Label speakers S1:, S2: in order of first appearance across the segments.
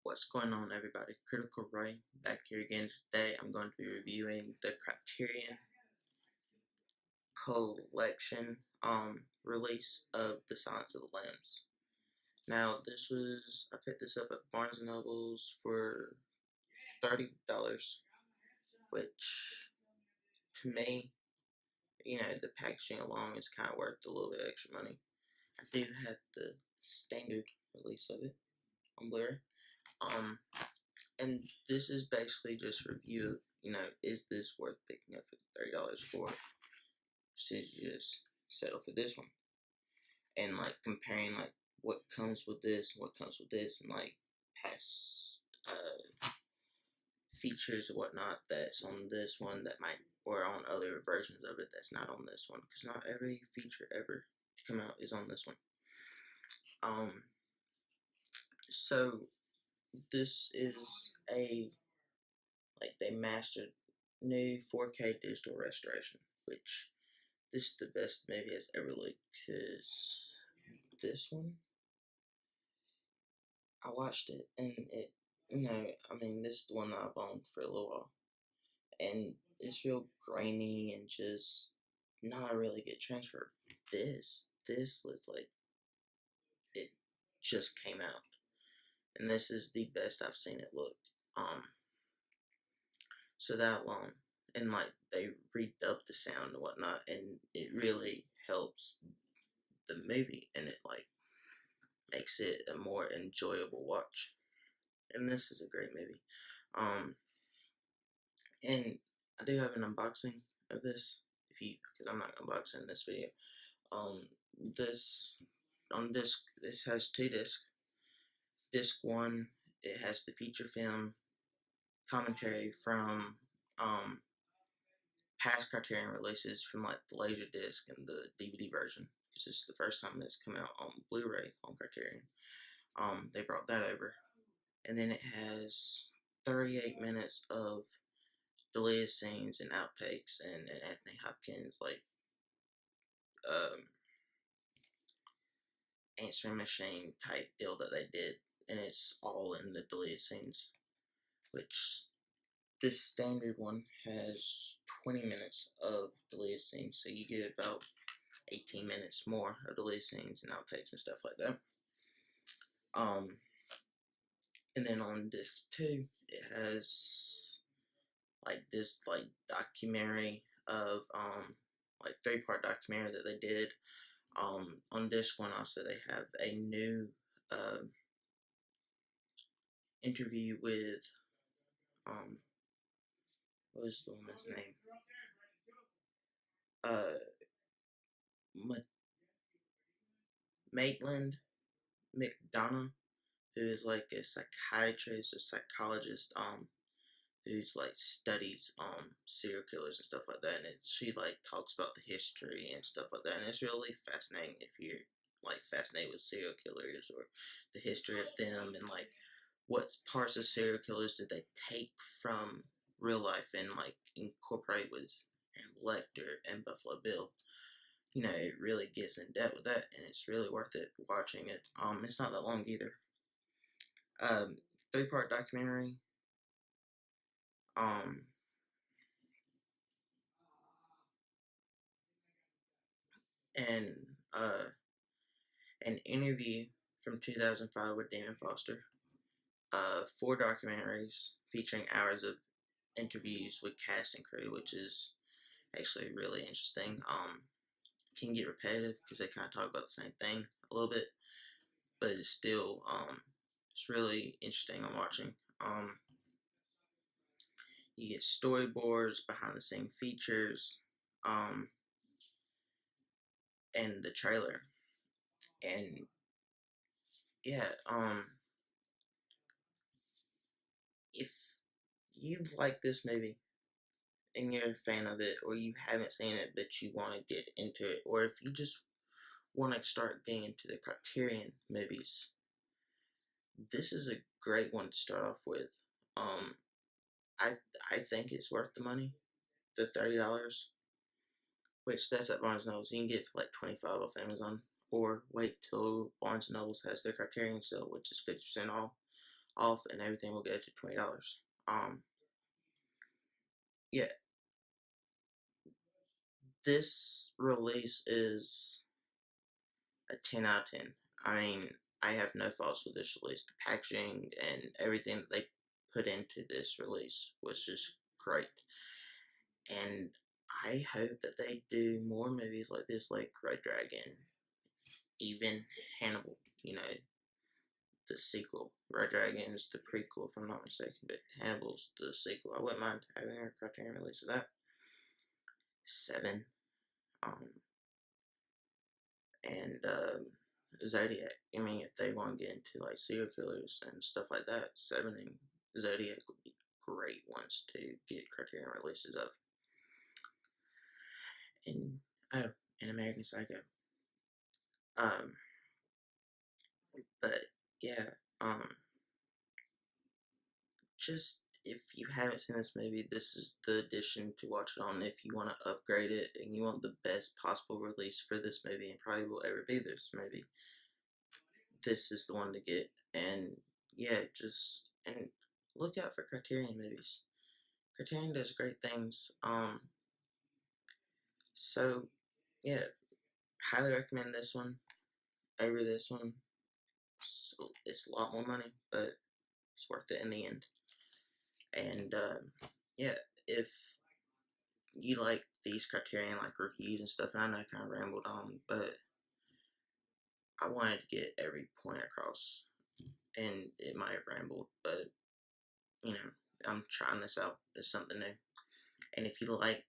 S1: What's going on, everybody? Critical Ray back here again today. I'm going to be reviewing the Criterion collection release of The Silence of the Lambs. Now, I picked this up at Barnes & Nobles for $30, which to me, the packaging alone is kind of worth a little bit extra money. I do have the standard release of it on Blu-ray. And this is basically just review of, is this worth picking up for $30 for? Should you just settle for this one? And comparing what comes with this and what comes with this, and past features and whatnot that's on this one that might, or on other versions of it that's not on this one, because not every feature ever to come out is on this one. So this is they mastered new 4K digital restoration, which this is the best movie has ever looked, because this one, I watched it, and it, this is the one that I've owned for a little while, and it's real grainy and just not a really good transfer. This was it just came out, and this is the best I've seen it look. So that alone, and they redubbed the sound and whatnot, and it really helps the movie, and it makes it a more enjoyable watch. And this is a great movie. And I do have an unboxing of this, because I'm not unboxing this video. This has 2 discs. Disc 1, it has the feature film commentary from past Criterion releases, from the Laserdisc and the DVD version, because it's the first time it's come out on Blu-ray on Criterion. They brought that over, and then it has 38 minutes of deleted scenes and outtakes and Anthony Hopkins answering machine type deal that they did, and it's all in the deleted scenes, which this standard one has 20 minutes of deleted scenes, so you get about 18 minutes more of deleted scenes and outtakes and stuff like that. And then on disc 2, it has this documentary of 3-part documentary that they did. On this one also, they have a new interview with what is the woman's name? Maitland McDonough, who is a psychiatrist or psychologist, who's studies serial killers and stuff like that, and she talks about the history and stuff like that, and it's really fascinating if you're fascinated with serial killers or the history of them, and what parts of serial killers did they take from real life and incorporate with Hannibal Lecter and Buffalo Bill. It really gets in depth with that, and it's really worth it watching it. It's not that long either. 3-part documentary. And an interview from 2005 with Damon Foster. 4 documentaries featuring hours of interviews with cast and crew, which is actually really interesting. Can get repetitive because they kind of talk about the same thing a little bit, but it's still it's really interesting on watching. You get storyboards, behind the scene features, and the trailer. And yeah, if you like this movie and you're a fan of it, or you haven't seen it but you want to get into it, or if you just want to start getting into the Criterion movies, this is a great one to start off with. I think it's worth the money, the $30, which that's at Barnes & Nobles. You can get it for $25 off Amazon, or wait till Barnes & Nobles has their Criterion sale, which is 50% off. off, and everything will go to $20. Yeah, this release is a 10 out of 10. I mean, I have no faults with this release. The packaging and everything that they put into this release was just great. And I hope that they do more movies like this, like Red Dragon, even Hannibal, the sequel. Red Dragon is the prequel, if I'm not mistaken, but Hannibal's the sequel. I wouldn't mind having a Criterion release of that. 7. Um, and Zodiac. I mean, if they want to get into like serial killers and stuff like that, 7 and Zodiac would be great ones to get Criterion releases of. And and American Psycho. Um, but yeah, just if you haven't seen this movie, this is the edition to watch it on. If you want to upgrade it and you want the best possible release for this movie, and probably will ever be this movie, this is the one to get. And yeah, and look out for Criterion movies. Criterion does great things. So yeah, highly recommend this one over this one. So it's a lot more money, but it's worth it in the end. And yeah, if you like these Criterion like reviews and stuff, and I know I kind of rambled on, but I wanted to get every point across, and it might have rambled, but I'm trying this out. It's something new. And if you like,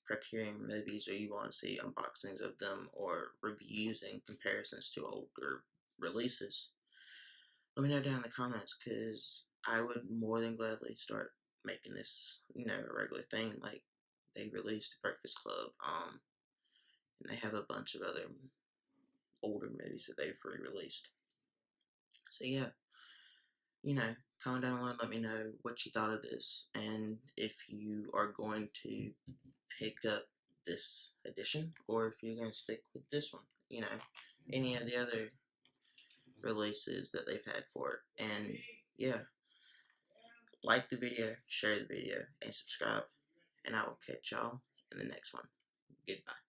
S1: Criterion movies, or you want to see unboxings of them or reviews and comparisons to older releases, let me know down in the comments, because I would more than gladly start making this, a regular thing. Like, they released Breakfast Club, and they have a bunch of other older movies that they've re-released. So yeah, comment down below and let me know what you thought of this, and if you are going to pick up this edition, or if you're going to stick with this one, any of the other releases that they've had for it. And yeah, like the video, share the video, and subscribe, and I will catch y'all in the next one. Goodbye.